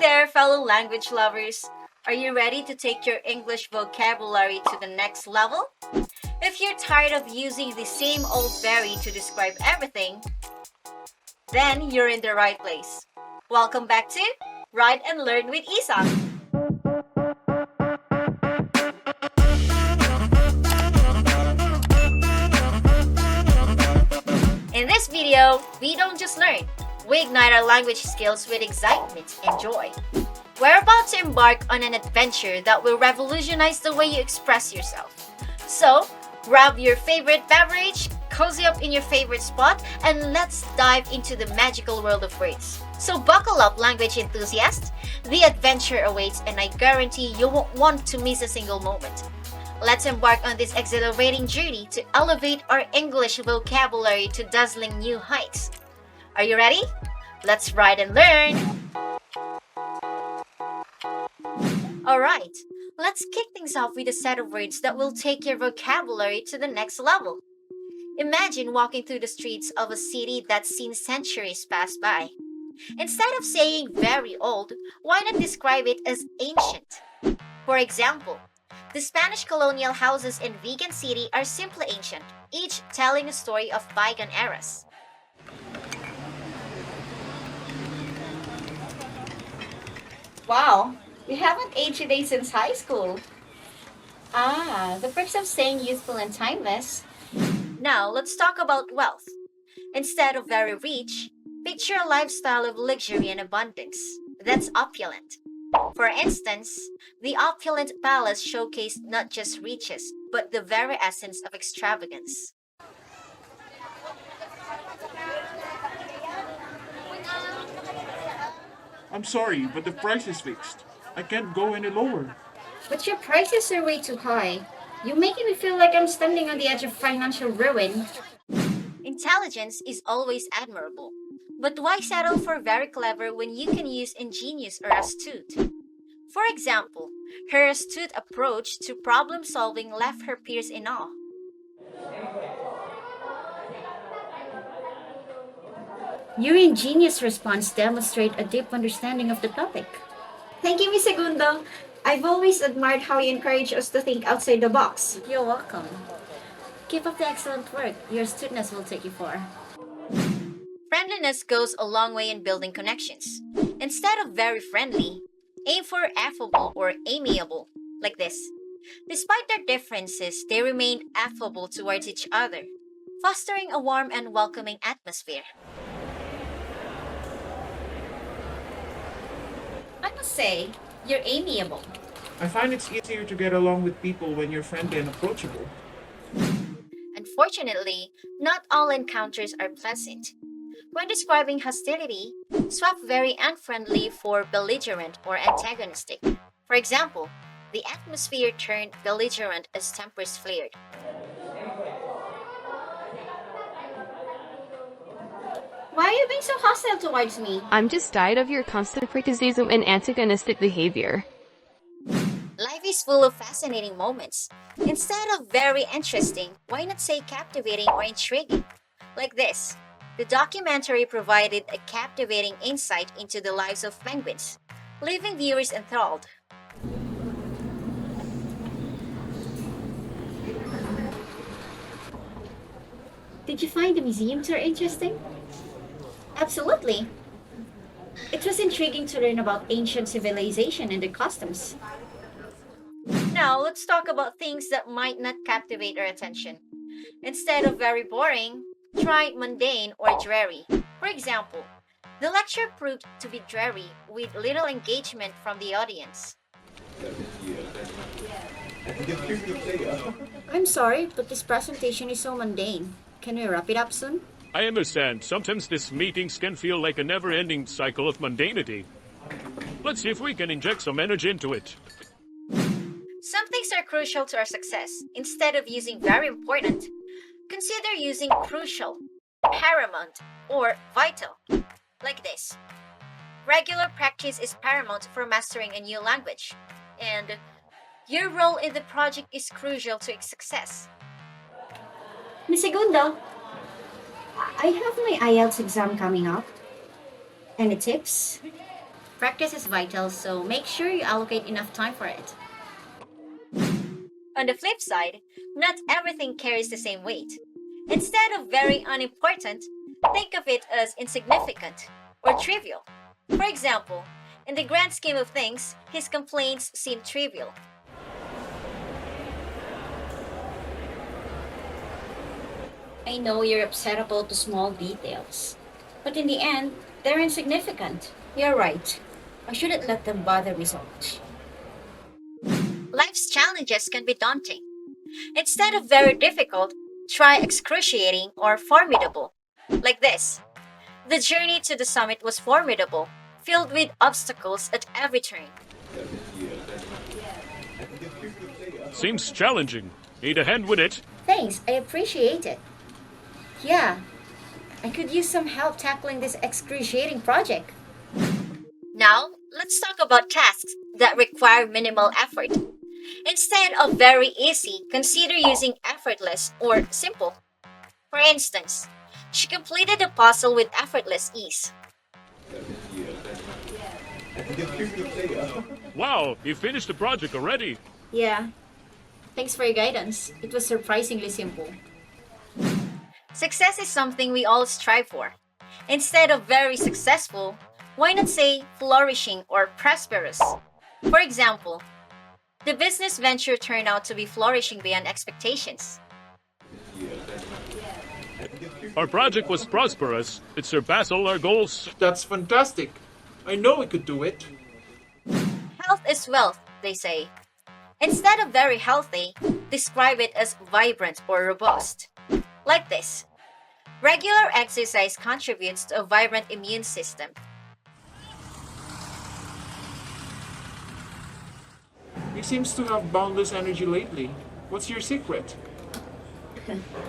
there, fellow language lovers! Are you ready to take your English vocabulary to the next level? If you're tired of using the same old berry to describe everything, then you're in the right place. Welcome back to Write and Learn with Isak. In this video, we don't just learn, we ignite our language skills with excitement and joy. We're about to embark on an adventure that will revolutionize the way you express yourself. So, grab your favorite beverage, cozy up in your favorite spot, and let's dive into the magical world of words. So buckle up, language enthusiasts. The adventure awaits, and I guarantee you won't want to miss a single moment. Let's embark on this exhilarating journey to elevate our English vocabulary to dazzling new heights. Are you ready? Let's write and learn! Alright, let's kick things off with a set of words that will take your vocabulary to the next level. Imagine walking through the streets of a city that's seen centuries pass by. Instead of saying very old, why not describe it as ancient? For example, the Spanish colonial houses in Vigan City are simply ancient, each telling a story of bygone eras. Wow, you haven't aged a day since high school. Ah, the perks of staying youthful and timeless. Now, let's talk about wealth. Instead of very rich, picture a lifestyle of luxury and abundance. That's opulent. For instance, the opulent palace showcased not just riches, but the very essence of extravagance. I'm sorry, but the price is fixed. I can't go any lower. But your prices are way too high. You're making me feel like I'm standing on the edge of financial ruin. Intelligence is always admirable. But why settle for very clever when you can use ingenious or astute? For example, her astute approach to problem solving left her peers in awe. Your ingenious response demonstrates a deep understanding of the topic. Thank you, Miss Segundo. I've always admired how you encourage us to think outside the box. You're welcome. Keep up the excellent work. Your astuteness will take you far. Friendliness goes a long way in building connections. Instead of very friendly, aim for affable or amiable, like this. Despite their differences, they remained affable towards each other, fostering a warm and welcoming atmosphere. I must say, you're amiable. I find it's easier to get along with people when you're friendly and approachable. Unfortunately, not all encounters are pleasant. When describing hostility, swap very unfriendly for belligerent or antagonistic. For example, the atmosphere turned belligerent as tempers flared. Why are you being so hostile towards me? I'm just tired of your constant criticism and antagonistic behavior. Life is full of fascinating moments. Instead of very interesting, why not say captivating or intriguing? Like this. The documentary provided a captivating insight into the lives of penguins, leaving viewers enthralled. Did you find the museum tour interesting? Absolutely. It was intriguing to learn about ancient civilization and their customs. Now, let's talk about things that might not captivate our attention. Instead of very boring, try mundane or dreary. For example, the lecture proved to be dreary with little engagement from the audience. I'm sorry, but this presentation is so mundane. Can we wrap it up soon? I understand. Sometimes these meetings can feel like a never-ending cycle of mundanity. Let's see if we can inject some energy into it. Some things are crucial to our success. Instead of using very important, consider using crucial, paramount, or vital. Like this. Regular practice is paramount for mastering a new language. And your role in the project is crucial to its success. Miss Segundo, I have my IELTS exam coming up. Any tips? Practice is vital, so make sure you allocate enough time for it. On the flip side, not everything carries the same weight. Instead of very unimportant, think of it as insignificant or trivial. For example, in the grand scheme of things, his complaints seem trivial. I know you're upset about the small details, but in the end, they're insignificant. You're right. I shouldn't let them bother me so much. Life's challenges can be daunting. Instead of very difficult, try excruciating or formidable. Like this: the journey to the summit was formidable, filled with obstacles at every turn. Seems challenging. Need a hand with it? Thanks, I appreciate it. Yeah, I could use some help tackling this excruciating project. Now, let's talk about tasks that require minimal effort. Instead of very easy, consider using effortless or simple. For instance, she completed the puzzle with effortless ease. Wow, you finished the project already. Yeah, thanks for your guidance. It was surprisingly simple. Success is something we all strive for. Instead of very successful, why not say flourishing or prosperous? For example, the business venture turned out to be flourishing beyond expectations. Our project was prosperous. It surpassed all our goals. That's fantastic. I know we could do it. Health is wealth, they say. Instead of very healthy, describe it as vibrant or robust. Like this: regular exercise contributes to a vibrant immune system. He seems to have boundless energy lately. What's your secret?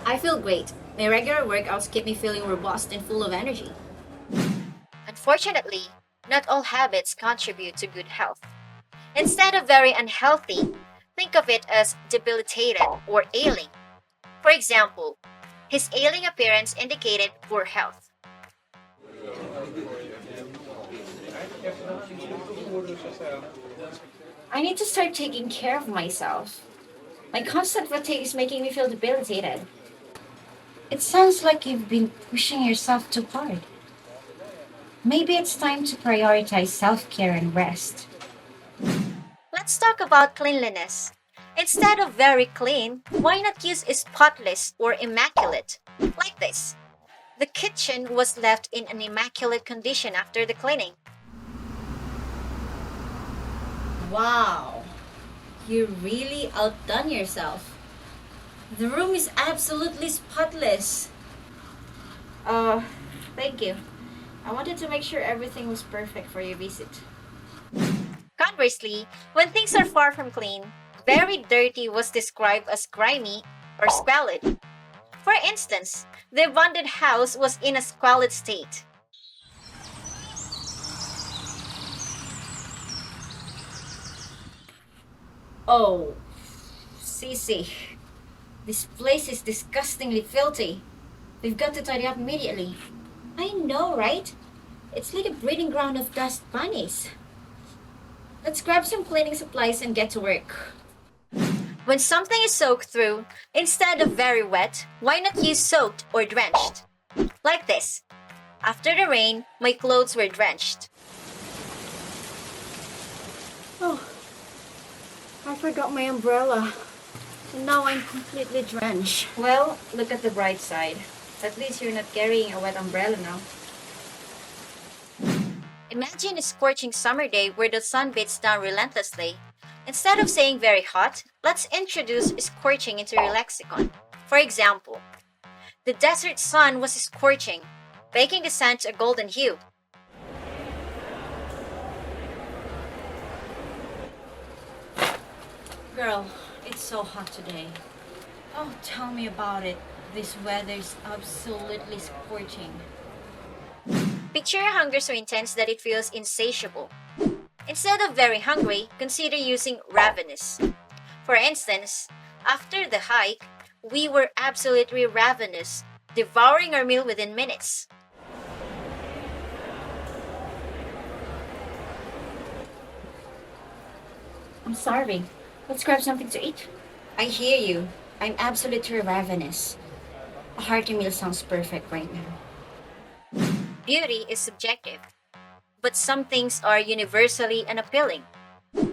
I feel great. My regular workouts keep me feeling robust and full of energy. Unfortunately, not all habits contribute to good health. Instead of very unhealthy, think of it as debilitated or ailing. For example, his ailing appearance indicated poor health. I need to start taking care of myself. My constant fatigue is making me feel debilitated. It sounds like you've been pushing yourself too hard. Maybe it's time to prioritize self-care and rest. Let's talk about cleanliness. Instead of very clean, why not use spotless or immaculate? Like this: the kitchen was left in an immaculate condition after the cleaning. Wow, you really outdone yourself. The room is absolutely spotless. Thank you. I wanted to make sure everything was perfect for your visit. Conversely, when things are far from clean, very dirty was described as grimy or squalid. For instance, the abandoned house was in a squalid state. Oh, Cece, this place is disgustingly filthy. We've got to tidy up immediately. I know, right? It's like a breeding ground of dust bunnies. Let's grab some cleaning supplies and get to work. When something is soaked through, instead of very wet, why not use soaked or drenched? Like this: after the rain, my clothes were drenched. Oh, I forgot my umbrella. And now I'm completely drenched. Well, look at the bright side. At least you're not carrying a wet umbrella now. Imagine a scorching summer day where the sun beats down relentlessly. Instead of saying very hot, let's introduce scorching into your lexicon. For example, the desert sun was scorching, baking the sand to a golden hue. Girl, it's so hot today. Oh, tell me about it. This weather's absolutely scorching. Picture a hunger so intense that it feels insatiable. Instead of very hungry, consider using ravenous. For instance, after the hike, we were absolutely ravenous, devouring our meal within minutes. I'm starving. Let's grab something to eat. I hear you. I'm absolutely ravenous. A hearty meal sounds perfect right now. Beauty is subjective, but some things are universally unappealing.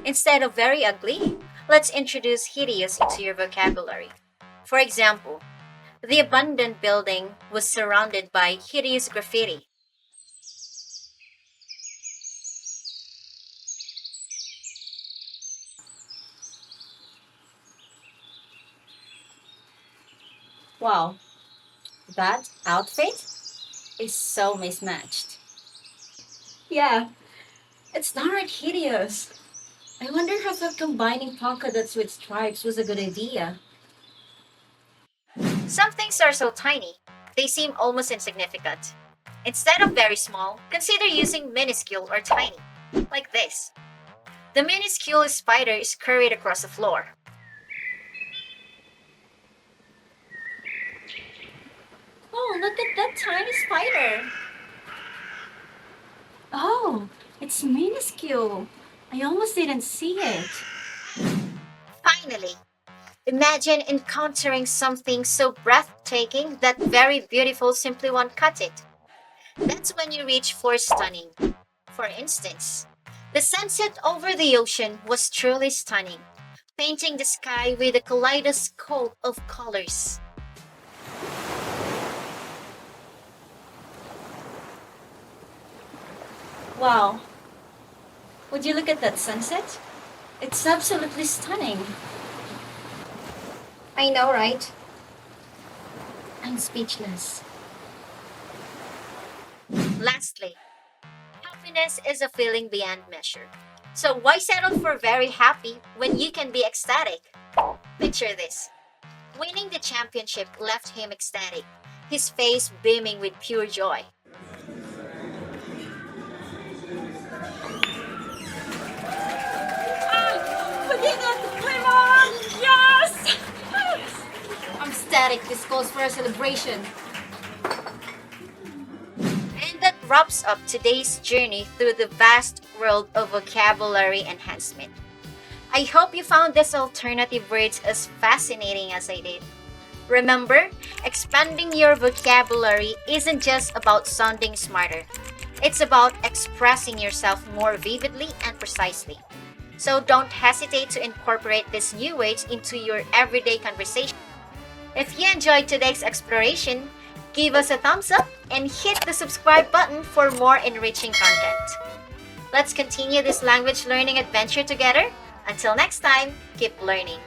Instead of very ugly, let's introduce hideous into your vocabulary. For example, the abandoned building was surrounded by hideous graffiti. Wow, that outfit is so mismatched. Yeah, it's downright hideous. I wonder how that combining polka dots with stripes was a good idea. Some things are so tiny, they seem almost insignificant. Instead of very small, consider using minuscule or tiny, like this. The minuscule spider is scurried across the floor. Oh, look at that tiny spider. Oh, it's minuscule. I almost didn't see it. Finally, imagine encountering something so breathtaking that very beautiful simply won't cut it. That's when you reach for stunning. For instance, the sunset over the ocean was truly stunning, painting the sky with a kaleidoscope of colors. Wow, would you look at that sunset? It's absolutely stunning. I know, right? I'm speechless. Lastly, happiness is a feeling beyond measure. So why settle for very happy when you can be ecstatic? Picture this. Winning the championship left him ecstatic, his face beaming with pure joy. Yes! I'm ecstatic. This calls for a celebration. And that wraps up today's journey through the vast world of vocabulary enhancement. I hope you found these alternative words as fascinating as I did. Remember, expanding your vocabulary isn't just about sounding smarter. It's about expressing yourself more vividly and precisely. So don't hesitate to incorporate these new words into your everyday conversation. If you enjoyed today's exploration, give us a thumbs up and hit the subscribe button for more enriching content. Let's continue this language learning adventure together. Until next time, keep learning.